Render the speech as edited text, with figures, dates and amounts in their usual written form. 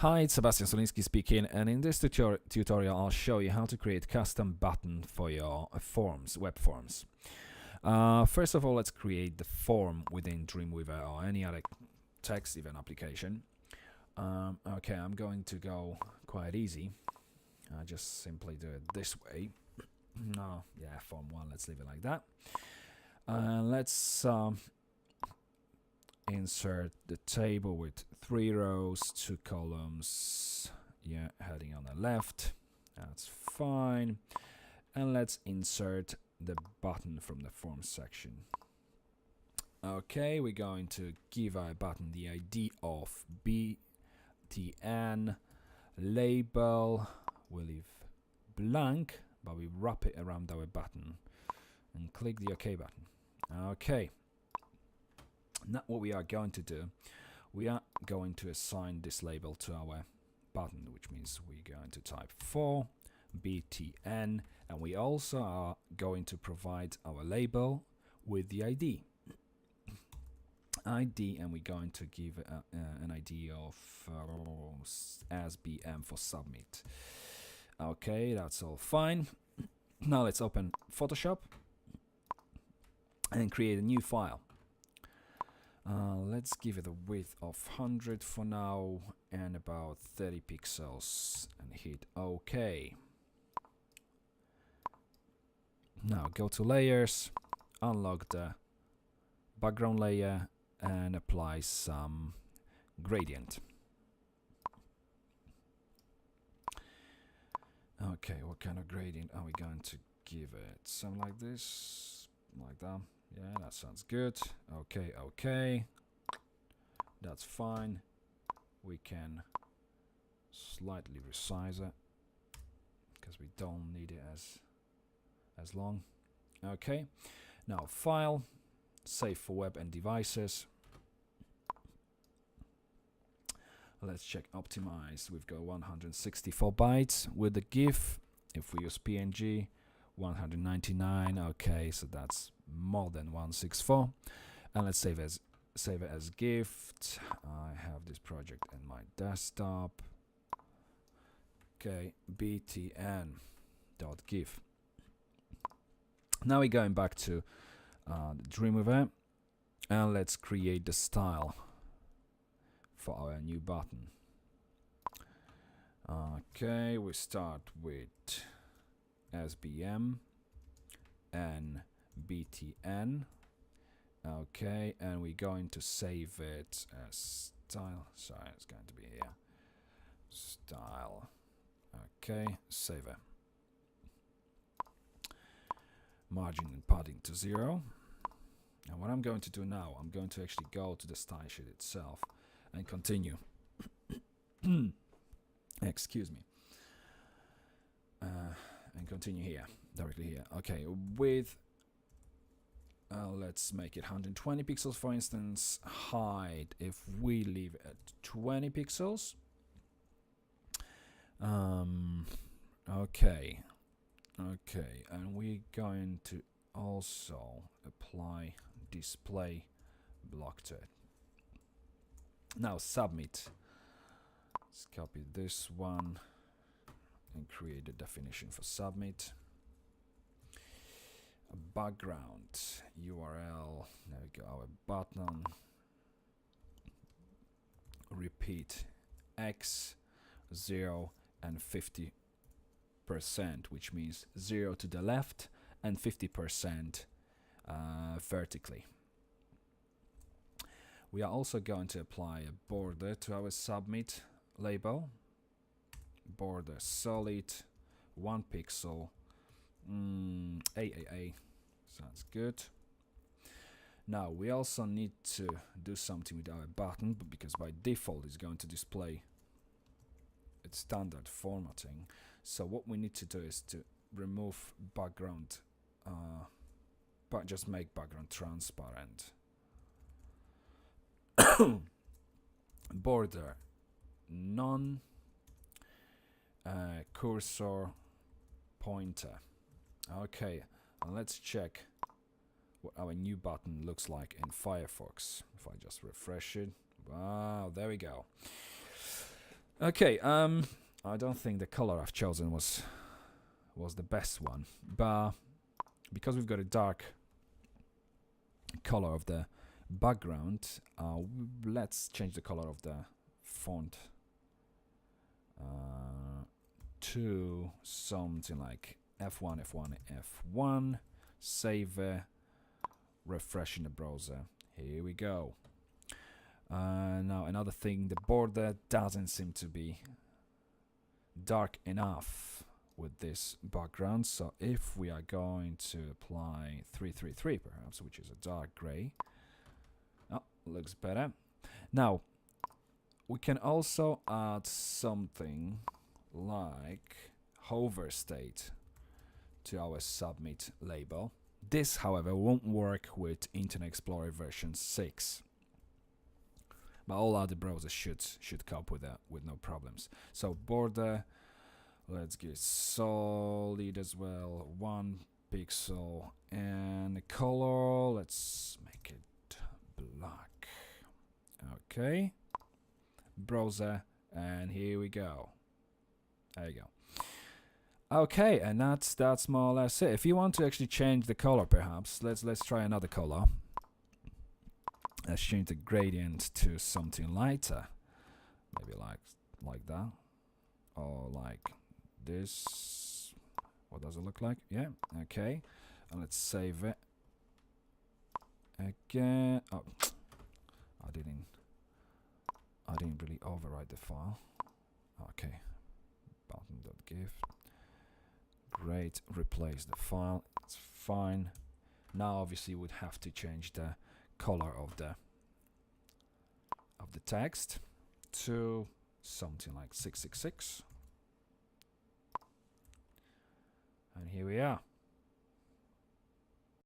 Hi, it's Sebastian Solinsky speaking, and in this tutorial I'll show you how to create custom button for your forms, web forms. First of all, let's create the form within Dreamweaver or any other text event application. Okay, I'm going to go quite easy. Just simply do it this way. No, yeah, form 1, let's leave it like that. Let's insert the table with 3 rows, 2 columns, yeah, heading on the left, that's fine. And let's insert the button from the form section. Okay, we're going to give our button the ID of btn label. We leave blank, but we wrap it around our button and click the OK button. Okay. Now what we are going to do, we are going to assign this label to our button, which means we're going to type for btn, and we also are going to provide our label with the ID, and we're going to give an ID of SBM for submit. Okay, that's all fine. Now let's open Photoshop and create a new file. Let's give it a width of 100 for now and about 30 pixels and hit OK. Now go to layers, unlock the background layer and apply some gradient. Okay, what kind of gradient are we going to give it? Something like this, like that. Yeah, that sounds good. Okay, okay. That's fine. We can slightly resize it because we don't need it as long. Okay. Now file, save for web and devices. Let's check optimize. We've got 164 bytes with the GIF. If we use PNG, 199. Okay, so that's more than 164. And let's save it as gift. I have this project in my desktop. Okay, btn.gif. Now we're going back to the Dreamweaver, and let's create the style for our new button. Okay, we start with SBM and btn. Okay, and we're going to save it as style. Sorry, it's going to be here. Style. Okay, save it. Margin and padding to 0. And what I'm going to do now, I'm going to actually go to the style sheet itself and continue. Excuse me. And continue here, directly here. Okay, with let's make it 120 pixels, for instance. Height, if we leave it at 20 pixels. Okay, and we're going to also apply display block to it. Now submit. Let's copy this one and create the definition for submit. A background URL. There we go. Our button. Repeat X, 0 and 50%, which means 0 to the left and 50% vertically. We are also going to apply a border to our submit label. Border solid, 1 pixel, AAA, sounds good. Now we also need to do something with our button, because by default it's going to display its standard formatting. So what we need to do is to remove background, but just make background transparent. Border none, cursor pointer. Okay, and let's check what our new button looks like in Firefox. If I just refresh it, wow, there we go. Okay, I don't think the color I've chosen was the best one, but because we've got a dark color of the background, let's change the color of the font to something like F1, F1, F1. Save, refresh in the browser. Here we go. Now another thing, the border doesn't seem to be dark enough with this background, so if we are going to apply 333 perhaps, which is a dark gray, oh, looks better. Now we can also add something like hover state to our submit label. This, however, won't work with Internet Explorer version 6, but all other browsers should cope with that with no problems. So border, let's give it solid as well, 1 pixel, and the color, let's make it black. Okay, browser, and here we go. There you go. Okay, and that's more or less it. If you want to actually change the color, perhaps let's try another color. Let's change the gradient to something lighter, maybe like that, or like this. What does it look like? Yeah, okay, and let's save it again. Oh, I didn't really overwrite the file. Okay, button.gif. Great, replace the file, it's fine. Now obviously we'd have to change the color of the text to something like 666. And here we are.